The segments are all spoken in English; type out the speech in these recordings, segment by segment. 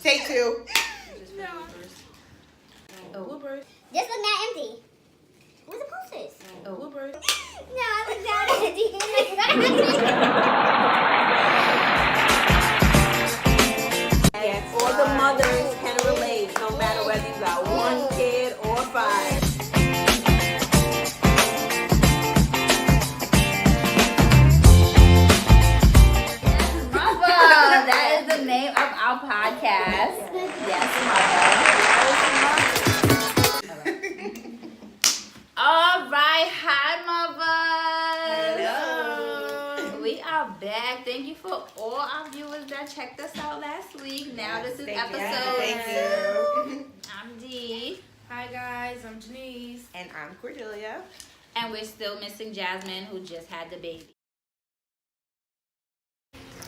Take two. No. Oh, Bluebird. This look not empty. Where's the posters? Oh, Bluebird. No, I looked down at it. Yes, all the mothers can relate, no matter whether you got one kid or 5. That is the name of our podcast. Yes, mother. All right, hi, mother. Hello. We are back. Thank you for all our viewers that checked us out last week. Now this is Thank you. episode. Thank you. I'm Dee, Hi guys, I'm Janice. And I'm Cordelia. and we're still missing Jasmine, who just had the baby.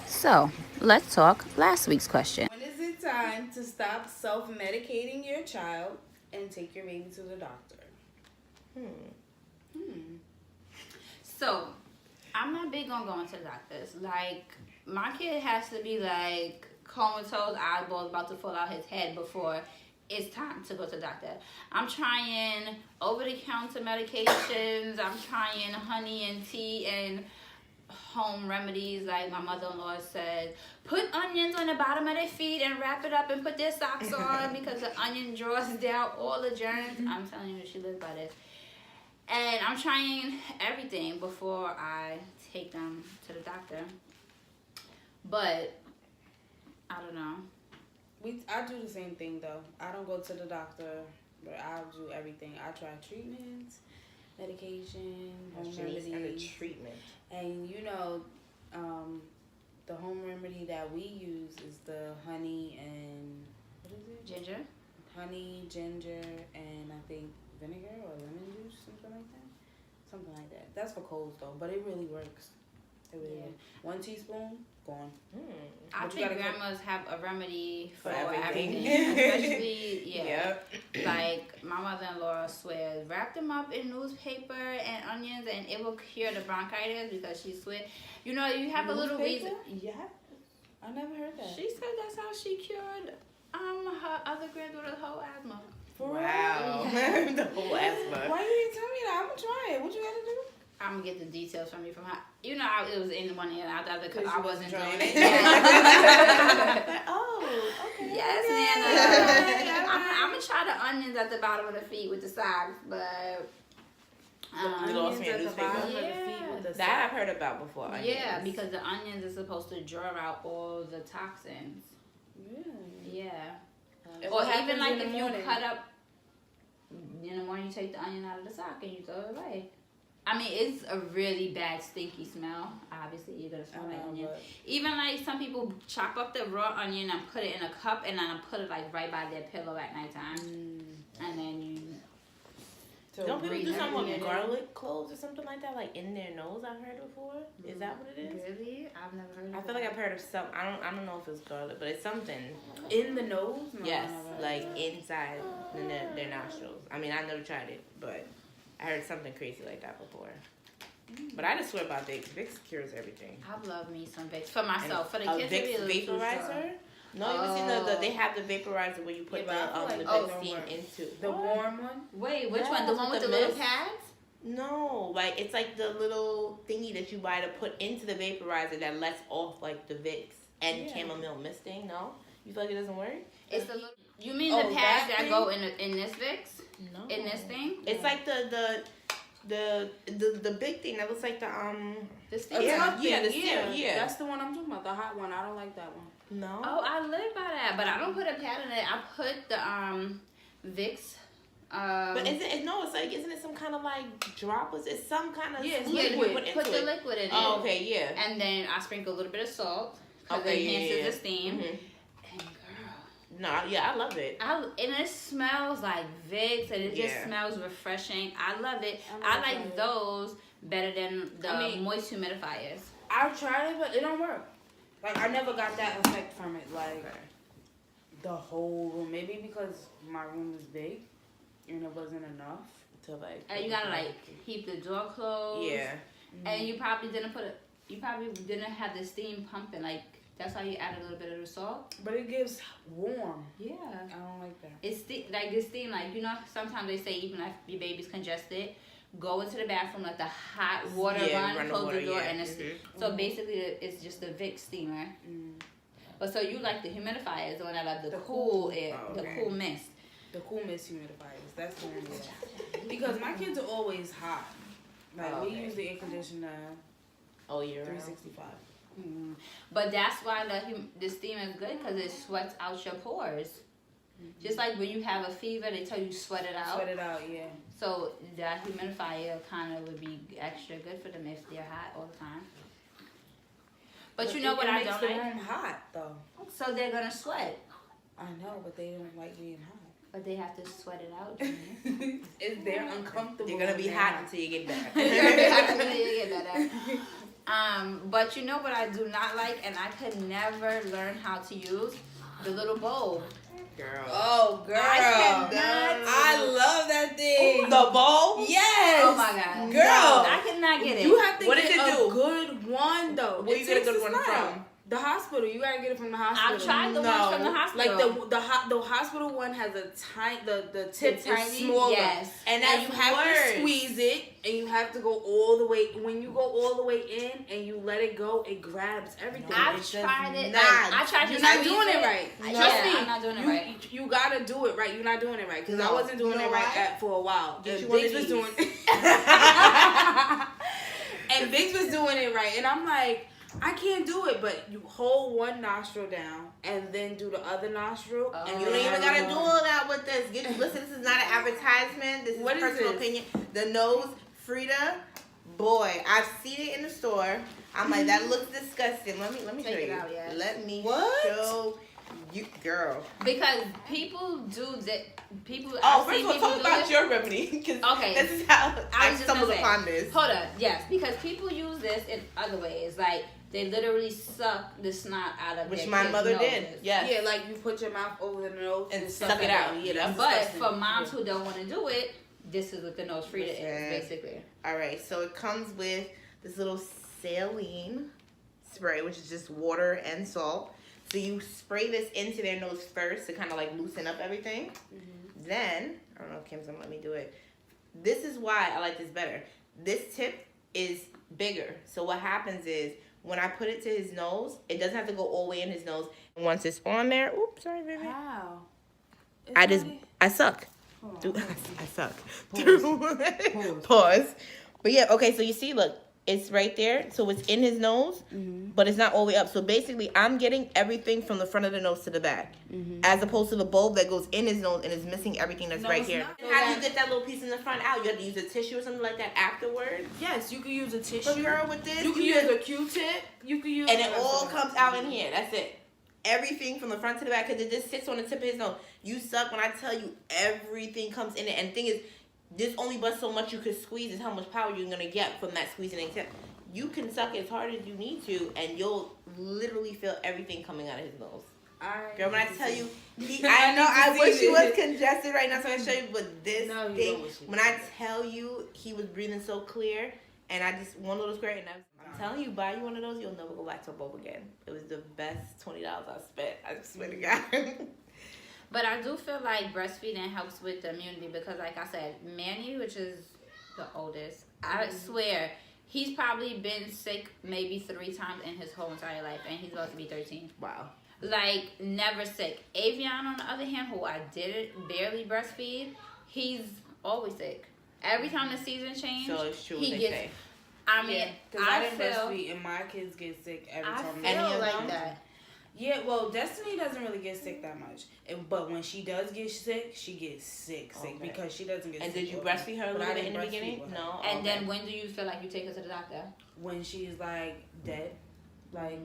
So let's talk last week's question. When is it time to stop self-medicating your child and take your baby to the doctor? So, I'm not big on going to the doctors. Like, my kid has to be like comatose, eyeballs about to fall out his head before it's time to go to the doctor. I'm trying over-the-counter medications. I'm trying honey and tea and home remedies. Like my mother-in-law said, put onions on the bottom of their feet and wrap it up and put their socks on because the onion draws down all the germs. I'm telling you, she lives by this. And I'm trying everything before I take them to the doctor. But I don't know. I do the same thing though. I don't go to the doctor, but I'll do everything. I try treatments, medication, home remedies. And the treatment. And you know, the home remedy that we use is the honey and what is it? Ginger? Honey, ginger, and I think vinegar or lemon juice, something like that. Something like that. That's for colds though, but it really works. It really Yeah. works. 1 teaspoon, gone. I But you think gotta cook- grandmas have a remedy for everything. everything. Especially, yeah. Yep. Like, my mother-in-law swears, wrap them up in newspaper and onions and it will cure the bronchitis because she swears. You know, you have a little reason. Newspaper? Yeah. I never heard that. She said that's how she cured her other granddaughter's whole asthma. For Wow. Yeah. The whole asthma. Why you didn't tell me that? I'm gonna try it. What you gotta do? I'm gonna get the details from you from her. You know, it was in one ear and out the other because 'Cause I you wasn't wasn't doing trying it. Like, oh, okay. Yes, okay. Nana. I'm gonna try the onions at the bottom of the feet with the socks, but You lost me a Onions at the newspaper? bottom of the Yeah. feet with the That I've heard about before. Onions. yeah, because the onions are supposed to draw out all the toxins. Really? Yeah. And Or what happens even like in the if you morning? cut up in the morning, you take the onion out of the sock and you throw it away. I mean, it's a really bad, stinky smell. Obviously, you're gonna smell like onion. But Even like some people chop up the raw onion and put it in a cup and then put it like right by their pillow at nighttime, and then you. so Don't people breathe do something heavy with in it. garlic cloves or something like that, like in their nose? I've heard before. Is that what it is? Really? I've never heard. I feel like I've heard of some. I don't know if it's garlic, but it's something. In the nose? No, Yes, I never heard like that. inside their nostrils. I mean, I never tried it, but I heard something crazy like that before. But I just swear by Vicks. Vicks cures everything. I love me some Vicks for myself. For the A kids, it'd be a Vicks little too vaporizer? strong. No, you ever seen they have the vaporizer where you put Yeah, but I the feel like Vicks those steam work. into The warm one? Wait, which Yes, one? The one with the little mist. pads? No, like it's like the little thingy that you buy to put into the vaporizer that lets off like the Vicks and Yeah. chamomile misting. No, you feel like it doesn't work? It's the little. You mean Oh, the pads that that thing? go in this Vicks? No, In this thing? It's like the big thing that looks like the The A steam. Yeah, tough yeah, thing, the steam, yeah. That's the one I'm talking about, the hot one. I don't like that one. No. Oh, I live by that, but I don't put a pad in it. I put the Vicks. But it's like isn't it some kind of like droplets? It's some kind of Yeah, it's liquid liquid. you put into Put the it. liquid in it. Oh, okay, yeah. And then I sprinkle a little bit of salt because Okay, it yeah, enhances yeah. the steam. Mhm. And girl, No, yeah, I love it. and it smells like Vicks, and it just Yeah. smells refreshing. I love it. I I love like it. those better than the I mean- moist humidifiers. I've tried it, but it don't work. Like, I never got that effect from it. Like, Okay. the whole room. Maybe because my room is big and it wasn't enough. To like. And you gotta like keep the door closed. Yeah. And you probably didn't have the steam pumping like That's why you add a little bit of the salt. But it gives warm. Yeah. I don't like that. It's like this thing, like, you know, sometimes they say even if your baby's congested, go into the bathroom, let the hot water run, close the door, and it's so basically it's just the Vicks steamer. But so you like the humidifier, the one that like the cool air, the cool mist. The cool mist humidifiers. That's the one. Yeah. Because my kids are always hot. Like we use the air conditioner all year 365. But that's why the steam is good because it sweats out your pores. Just like when you have a fever, they tell you sweat it out. Sweat it out, yeah. So that humidifier kind of would be extra good for them if they're hot all the time. But you know what I don't like? It makes the room hot though. So they're gonna sweat. I know, but they don't like being hot. But they have to sweat it out. They're uncomfortable. You're gonna be hot until you get better. You're gonna be hot until you get better. But you know what I do not like, and I could never learn how to use the little bowl. Girl. Oh, girl. I love that thing. The bowl? Yes. Oh my god. Girl. No, I cannot get it. You have to What get does it a do? good one though. Where you get a good one from? The hospital. You gotta get it from the hospital. I've tried the ones from the hospital. Like the hospital one has a tiny the tip tiny, is smaller. yes. And That's you have worse. to squeeze it and you have to go all the way. When you go all the way in and you let it go, it grabs everything. I've It does tried it. not. I tried to You're not squeeze doing it right. Yeah, Trust me. I'm not doing it right. You gotta do it right. You're not doing it right because I No. wasn't doing You know it right why? for a while. Get And you one Biggs of was these. doing and Biggs was doing it right, and I'm like, I can't do it. But you hold one nostril down and then do the other nostril, and You don't even gotta do all that with this. Listen, this is not an advertisement. This is What is personal this? opinion. The nose Frida, boy, I've seen it in the store. I'm like, that looks disgusting. Let me Take show it you. out, yeah. Let me What? show you, girl. Because people do that. People. Oh, I've first seen of all, people talk do about this. your remedy. 'Cause Okay. This is how I I was just stumbled gonna say, upon this. Hold up, yes, because people use this in other ways. Like they literally suck the snot out of Which their my kids' mother noses. did. Yes. yeah, like you put your mouth over the nose And suck suck it out. Yeah, that's But disgusting. for moms who don't want to do it, this is what the nose Frida Listen. is basically. All right, so it comes with this little saline spray, which is just water and salt. So you spray this into their nose first to kind of like loosen up everything. Then, I don't know if Kim's gonna let me do it. This is why I like this better. This tip is bigger. So what happens is when I put it to his nose, it doesn't have to go all the way in his nose. And once it's on there, oops, sorry, baby. How? I suck. I suck. Pause. But yeah, okay, so you see, look, it's right there. So it's in his nose, but it's not all the way up. So basically, I'm getting everything from the front of the nose to the back, as opposed to the bulb that goes in his nose and is missing everything that's No, right it's here. not. How do you get that little piece in the front out? You have to use a tissue or something like that afterwards? Yes, you can use a tissue. But girl, with this, You can use a Q-tip. You can use. and it all comes out in here. That's it. Everything from the front to the back, because it just sits on the tip of his nose. You suck when I tell you everything comes in it. And the thing is, this only but so much you can squeeze is how much power you're going to get from that squeezing tip. You can suck as hard as you need to, and you'll literally feel everything coming out of his nose. Girl, when I tell you, I know, I wish he was congested right now so I can show you, but this No, you thing, don't wish he was when I tell you he was breathing so clear, and I just, one little square, and I'm telling you, buy you one of those, you'll never go back to a bulb again. It was the best $20 I spent, I swear to God. But I do feel like breastfeeding helps with the immunity because, like I said, Manny, which is the oldest, I swear, he's probably been sick maybe 3 times in his whole entire life, and he's about to be 13. Wow. Like, never sick. Avion, on the other hand, who I didn't barely breastfeed, he's always sick. Every time the season changes, So it's true what he they gets. say. I mean, because I didn't feel, breastfeed and my kids get sick every I time. feel Any of like them? that. Yeah, well, Destiny doesn't really get sick that much, but when she does get sick, she gets sick Okay. because she doesn't get And sick. did you often. breastfeed her a But little I bit in didn't the breastfeed beginning? with her. No? And Okay. then when do you feel like you take her to the doctor? When she's like dead, like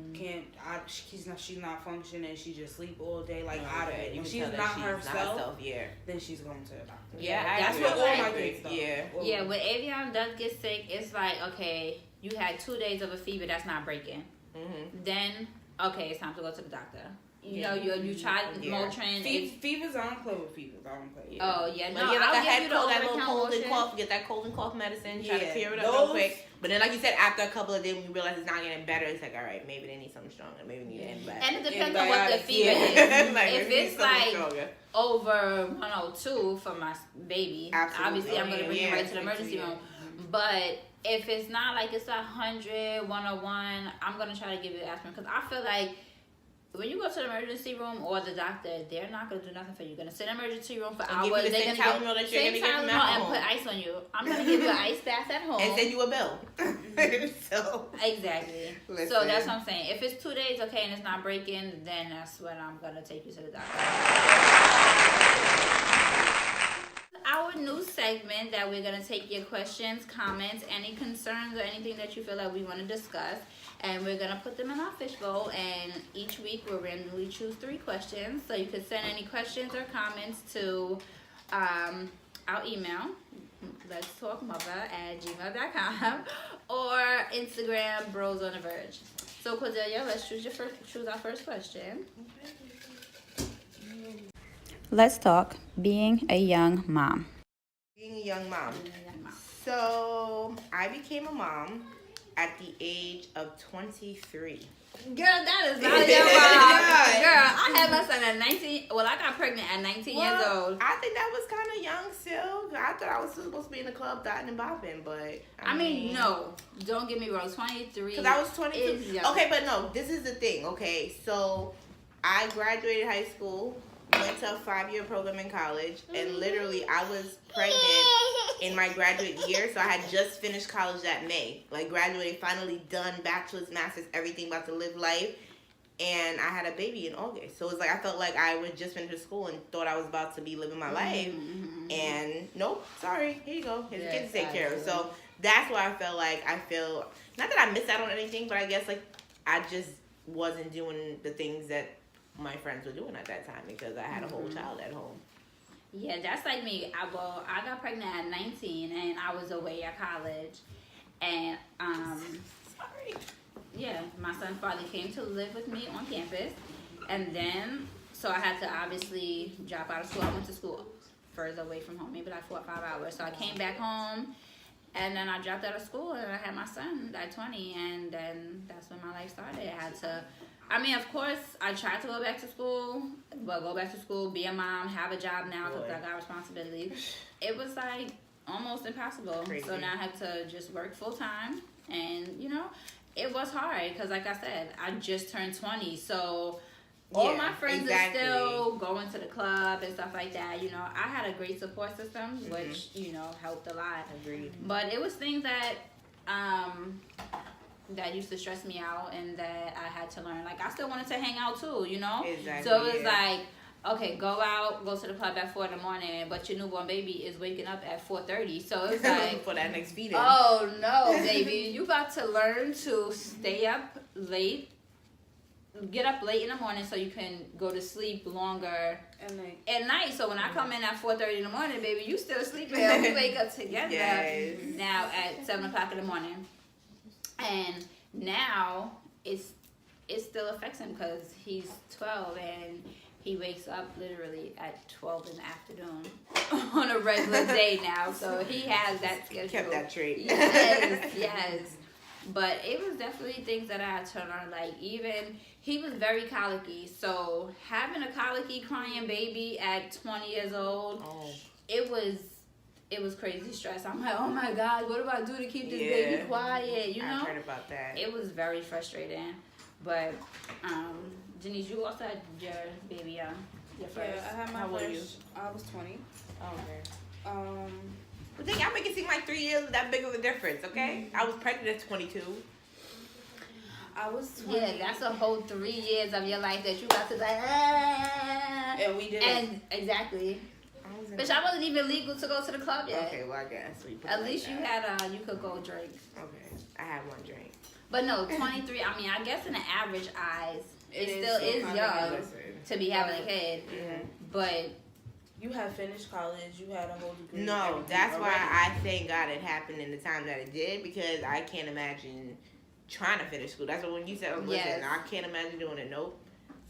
she's not functioning. She just sleep all day, like out of Okay, it. you When can she's tell that not she's herself, yeah. then she's going to the doctor. Yeah, I that's agree. what all I my agree. kids though. Yeah. All Yeah, of them. when Avion does get sick, it's like, okay, you had 2 days of a fever that's not breaking. Mm-hmm. Then, okay, it's time to go to the doctor. You know, you tried Yeah. Motrin. Fevers, I don't play with fevers. I don't play. Oh yeah, But no, yeah, like I'll a give head you the cold, that little over-the-counter cold and Motrin. cough, get that cold and cough medicine, try to Yeah, clear it up real those- quick. But then, like you said, after a couple of days, when you realize it's not getting better, it's like, all right, maybe they need something stronger. Maybe they need an antibiotic. And it depends on what the Antibiotics, fever yeah. is. Like, If maybe it's something like stronger. over 102 for my baby, Absolutely. obviously I'm gonna bring you Yeah, right to the emergency yeah. room. But if it's not like it's 100, 101, I'm gonna try to give you aspirin because I feel like when you go to the emergency room or the doctor, they're not gonna do nothing for you. You're gonna sit in the emergency room for And hours. give you the They're same gonna Tylenol that you're same gonna get from Tylenol at and home. put ice on you. I'm gonna give you an ice bath at home. And send you a bill. So, Exactly. Listen. So that's what I'm saying. If it's 2 days, okay, and it's not breaking, then that's when I'm gonna take you to the doctor. Our new segment that we're gonna take your questions, comments, any concerns, or anything that you feel like we want to discuss, and we're gonna put them in our fishbowl. And each week we'll randomly choose 3 questions. So you can send any questions or comments to our email, let's talk mother@gmail.com, or Instagram Bros on the Verge. So Cordelia, let's choose our first question. Let's talk being a young mom. being a young mom. So, I became a mom at the age of 23. Girl, that is not a young mom. Girl, I had my son at 19. Well, I got pregnant at 19 years old. I think that was kind of young still. I thought I was still supposed to be in the club dotting and bopping, but I mean, no. Don't get me wrong. 23. Because I was 22. is young. Okay, but no, this is the thing, okay? So, I graduated high school, went to a 5-year program in college, and literally I was pregnant in my graduate year, so I had just finished college that May. Like, graduated, finally done, bachelor's, master's, everything, about to live life. And I had a baby in August. So, it was like I felt like I would just finish school and thought I was about to be living my life. And nope, sorry, here you go. Here's the kids to take care of. So, that's why I felt like not that I missed out on anything, but I guess, like, I just wasn't doing the things that my friends were doing at that time because I had a whole child at home. Yeah, that's like me. I got pregnant at 19 and I was away at college. And Sorry. yeah, my son's father came to live with me on campus. And then so I had to obviously drop out of school. I went to school further away from home, maybe like 4 or 5 hours. So I came back home and then I dropped out of school and I had my son at 20, and then that's when my life started. I had to, I mean, of course, I tried to go back to school, but go back to school, be a mom, have a job now because I got responsibilities. It was like almost impossible. Crazy. So now I have to just work full time, and you know, it was hard because, like I said, I just turned 20, so. All Yeah, my friends exactly. are still going to the club and stuff like that. You know, I had a great support system, which, you know, helped a lot. Agreed. But it was things that that used to stress me out and that I had to learn. Like, I still wanted to hang out too, you know? Exactly, So it was yeah. like, okay, go out, go to the club at 4 in the morning, but your newborn baby is waking up at 4:30. So it's like, for that next feeding. oh no, baby, you got to learn to stay up late, get up late in the morning so you can go to sleep longer And like, at night. So when I come in at 4:30 in the morning, baby, you still sleeping. We wake up together Yes. now at 7 o'clock in the morning. And now it still affects him because he's 12 and he wakes up literally at 12 in the afternoon on a regular day now. So he has that schedule. Kept that trait. Yes. But it was definitely things that I had to learn. Like, even he was very colicky. So having a colicky crying baby at 20 years old, Oh. it was crazy stress. I'm like, oh my God, what do I do to keep this Yeah. baby quiet? You know? I heard about that. It was very frustrating. But Janice, you also had your baby your first. yeah, I had my How old are you? first. I was 20. Oh, okay. Um, But y'all make it seem like 3 years was that big of a difference, okay? I was pregnant at 22. I was 20. Yeah, that's a whole 3 years of your life that you got to like, And we did it. and exactly. I was in Bitch, I wasn't even legal to go to the club yet. Okay, well, I guess we put it At like least you that. had you could go drink. Okay, I had one drink. But no, 23. I mean, I guess in the average eyes, it It still is is so young Listen. to be having a kid. Mhm. But You had finished college. You had a whole degree. No, everything that's why already. I thank God it happened in the time that it did, because I can't imagine trying to finish school. That's what when you said, listen, Yes. I can't imagine doing it. Nope.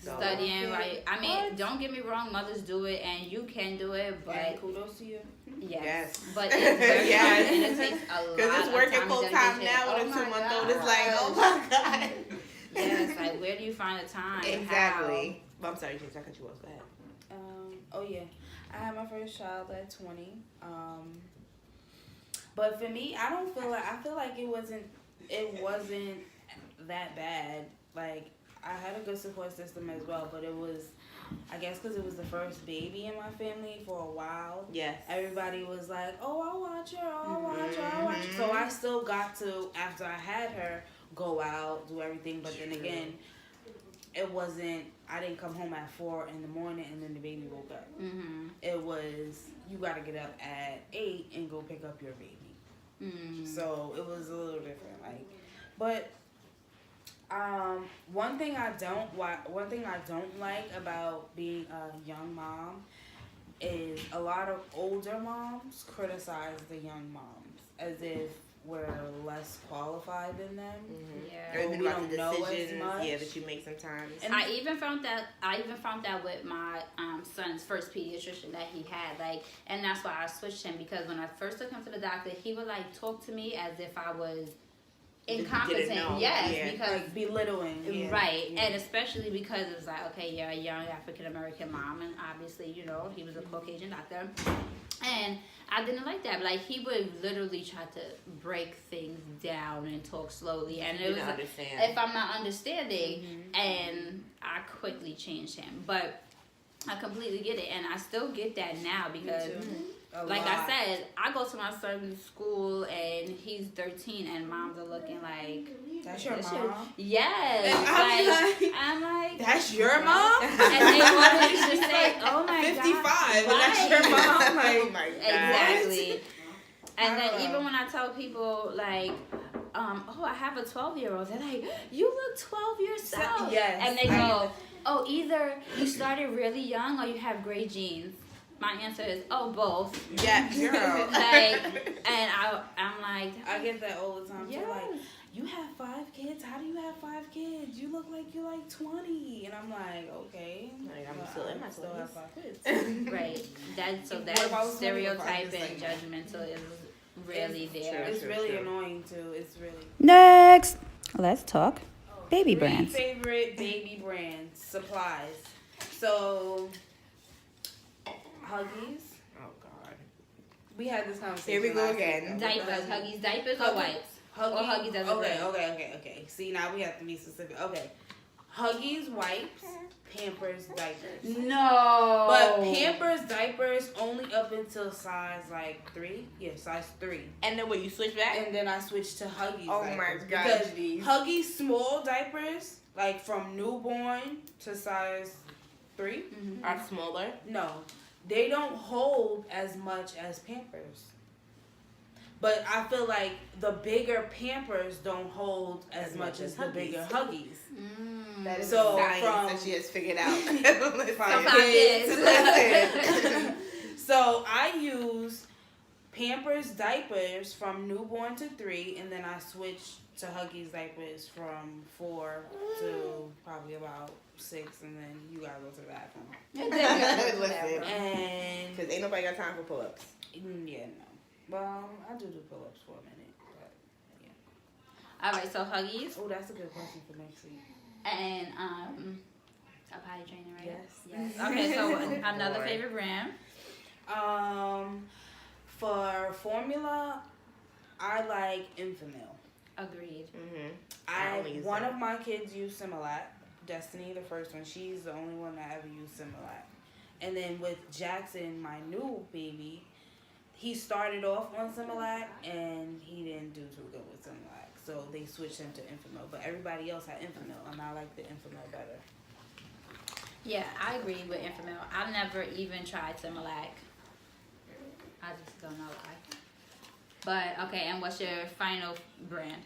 So, studying, right? I mean, What? don't get me wrong, mothers do it and you can do it, but And kudos to you. Yes. But it's very Yes. hard and it takes a lot because it's working of full time now with a 2-month-old. It's like, oh my god. Yeah, it's like, where do you find the time? Exactly. Well, I'm sorry, James. I cut you off. Go ahead. Oh yeah, I had my first child at 20. But for me, I feel like it wasn't that bad. Like, I had a good support system as well, but it was, I guess, because it was the first baby in my family for a while. Yes. Everybody was like, "Oh, I'll watch her. I'll watch her. I'll watch her." So I still got to, after I had her, go out, do everything. But then again, it wasn't. I didn't come home at 4 in the morning and then the baby woke up. Mm-hmm. It was, you got to get up at 8 and go pick up your baby. Mm. So it was a little different. Like, but one thing I don't like about being a young mom is a lot of older moms criticize the young moms as if we're less qualified than them. Yeah. Or even we about the don't know as decisions, much. yeah, that you make sometimes. And I even found that with my son's first pediatrician that he had, like, and that's why I switched him, because when I first took him to the doctor, he would like talk to me as if I was incompetent. know. Yes, Yeah. because like belittling. Yeah. right, Yeah. and especially because it's like, okay, you're a young African American mom, and obviously, you know, he was a Caucasian doctor, and I didn't like that. Like, he would literally try to break things down and talk slowly, and it You was don't like, understand. if I'm not understanding, and I quickly changed him. But I completely get it, and I still get that now because, like I said, I go to my son's school and he's 13, and moms are looking like, That's your this shit- mom. yes, And I'm like, That's your mom? and they wanted to say, oh my 55, god, and that's your mom. Like, oh my god. exactly. And then I don't know. even when I tell people like, oh, I have a 12-year-old, they're like, you look 12 yourself. Yes. And they go, oh, either you started really young or you have great genes. My answer is, oh, both. Yeah, girl. Like, and I'm like, I get that all the time. yes. Too. Like, you have 5 kids? How do you have 5 kids? You look like you're like 20. And I'm like, okay. Like, I'm Well, still in my I still have 20s. 5 kids. Right. So What that if I was 25? stereotype Just and like- judgmental is really It's there. It's True, really true. annoying too. It's really. Next, let's talk baby 3 brands. favorite baby brands supplies. So, Huggies. Oh god. We had this conversation. Here we go last again. week. Diapers, Huggies, diapers or Huggies. wipes? Huggies. Or Huggies as a okay, brand. okay. See, now we have to be specific. Okay. Huggies wipes, Pampers diapers. No. But Pampers diapers only up until size like 3. Yeah, size 3. And then when you switch back? And then I switched to Huggies Oh my diapers. God, Because Denise. Huggies small diapers, like from newborn to size 3, Are smaller. no, they don't hold as much as Pampers. But I feel like the bigger Pampers don't hold as much as the Huggies. bigger Huggies. That is So, science from- that she has figured out. From kids. Listen. So I use Pampers diapers from newborn to 3, and then I switched to Huggies diapers from 4 to probably about 6, and then you gotta go to the bathroom. Listen. And Because ain't nobody got time for pull-ups. yeah, no. Well, I do pull-ups for a minute, but All right, so Huggies oh, that's a good question for next week. and a potty trainer, right? Yes. Okay, so another Boy. favorite brand. For formula, I like Enfamil. Agreed. I only use One that. of my kids use Similac. Destiny, the first one, she's the only one that ever used Similac. And then with Jackson, my new baby, he started off on Similac and he didn't do too good with Similac. So they switched him to Enfamil. But everybody else had Enfamil, and I like the Enfamil better. Yeah, I agree with Enfamil. I've never even tried Similac. I just don't know why. But okay, and what's your final brand?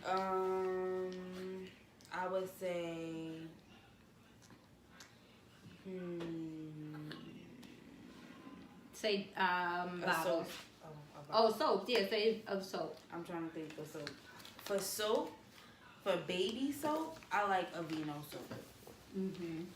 I would say, Say a bottles. soap. Oh, soap. Yeah, say of soap. I'm trying to think of soap. For soap, for baby soap, I like Aveeno soap. Mhm.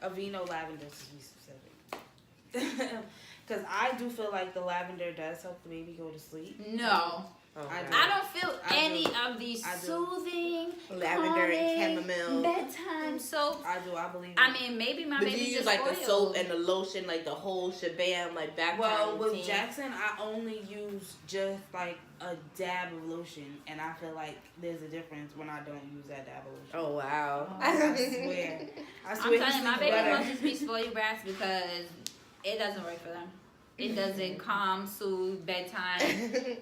Aveeno lavender to be specific. Because I do feel like the lavender does help the baby go to sleep. No. I do. I don't feel I any do. of these I do. soothing, Lavender and calming, chamomile. bedtime soaps. I do. I believe. I mean, maybe my But baby you use just like the spoiled. soap and the lotion, like the whole shebang, like back. Well, with Jackson, I only use just like a dab of lotion, and I feel like there's a difference when I don't use that dab of lotion. Oh wow! I swear. I I'm swear. telling you, my it's baby better. wants to be spoiled brats because it doesn't work for them. It doesn't calm, soothe, bedtime,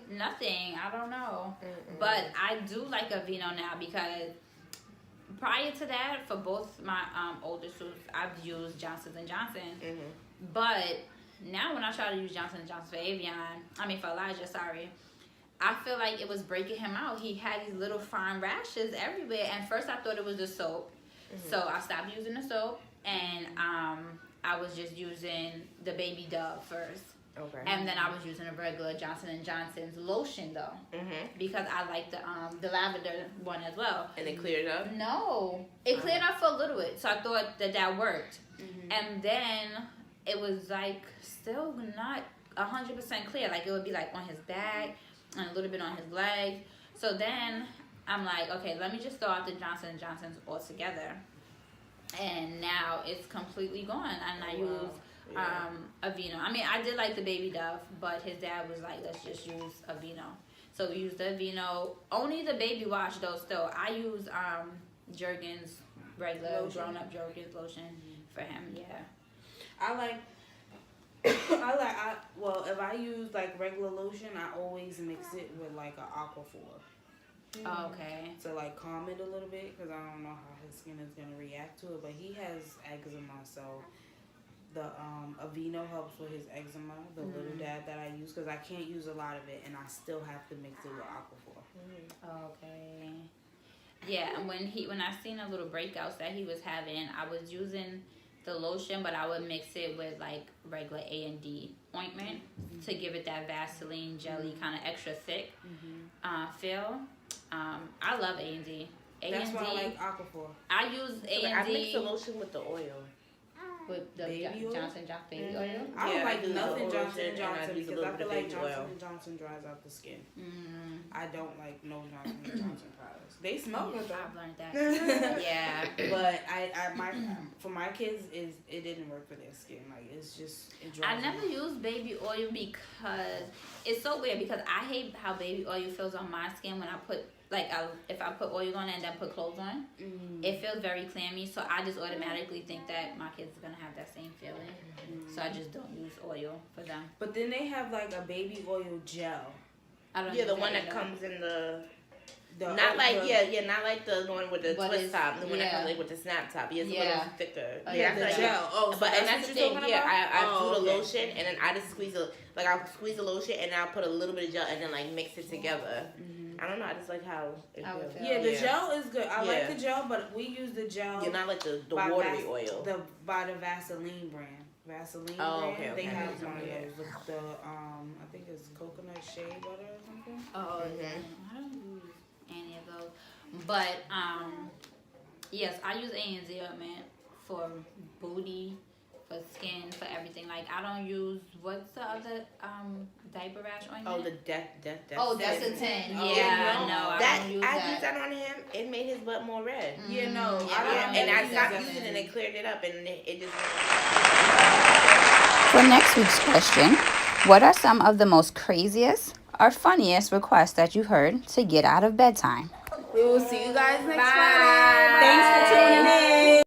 nothing. I don't know. But I do like Aveeno now because prior to that, for both my older suits, I've used Johnson & Johnson. But now when I try to use Johnson & Johnson for Elijah, I feel like it was breaking him out. He had these little fine rashes everywhere. And first I thought it was the soap. So I stopped using the soap and I was just using the Baby Dove first. Okay. And then I was using a regular Johnson & Johnson's lotion though. Because I like the lavender one as well. And it cleared up? No. It cleared up for a little bit. So I thought that worked. And then it was like still not 100% clear. Like it would be like on his back and a little bit on his legs. So then I'm like, okay, let me just throw out the Johnson & Johnson's altogether. And now it's completely gone. And I use Aveeno. I mean, I did like the Baby Dove, but his dad was like, let's just use Aveeno. So we used the Aveeno. Only the baby wash though still. I use Jergens regular grown-up Jergens lotion for him, yeah. Well, if I use like regular lotion, I always mix it with like an Aquaphor. Okay. To like calm it a little bit because I don't know how his skin is gonna react to it. But he has eczema, so the Aveeno helps with his eczema. The little dab that I use because I can't use a lot of it, and I still have to mix it with Aquaphor. Okay. Yeah, and when I seen the little breakouts that he was having, I was using the lotion, but I would mix it with like regular A&D ointment to give it that Vaseline jelly kind of extra thick feel. I love A&D. That's why I like Aquaphor. I use A&D. I mix the lotion with the oil. With the Baby oil? Johnson baby oil. I don't Yeah, I like do nothing the Johnson lotion & Johnson and I use a because little I bit feel of like baby Johnson oil. & Johnson dries out the skin. I don't like no Johnson & Johnson products. They smell good though. I've learned that. Yeah. But for my kids it didn't work for their skin. Like it dries. I never use baby oil because it's so weird because I hate how baby oil feels on my skin when I put if I put oil on it and then put clothes on, it feels very clammy. So I just automatically think that my kids are gonna have that same feeling. So I just don't use oil for them. But then they have like a baby oil gel. I don't. Yeah, the use one that that either. comes in the. The Not like not like the one with the But twist it's- top, the one that yeah. comes like with the snap top. It's a Yeah. little thicker. Oh, Yeah, yeah, that's the like gel. Oh, so but and that's that's what the you're thing. talking Yeah, about? I do the Okay. lotion and then I just squeeze I'll squeeze the lotion and I'll put a little bit of gel and then like mix it together. I don't know. I just like how it How it feels. Yeah, the gel is good. I Yeah. like the gel, but we use the gel. You're not like the by watery oil. By the Vaseline brand. Vaseline Oh, brand. okay, They okay. have one of Yeah. those. The I think it's coconut shea butter or something. Oh, I don't use any of those. But yes, I use A&Z ointment for booty, for skin, for everything. Like I don't use what's the other diaper rash ointment? Oh, the death. Oh, that's a 10. Oh, Yeah, no. no, I That don't use I that. used that on him. It made his butt more red. Yeah, no. Yeah, I don't And I use stopped that. using it and it cleared it up and it just. For next week's question, what are some of the most craziest or funniest requests that you heard to get out of bedtime? We will see you guys next Bye. Friday. Thanks for tuning in.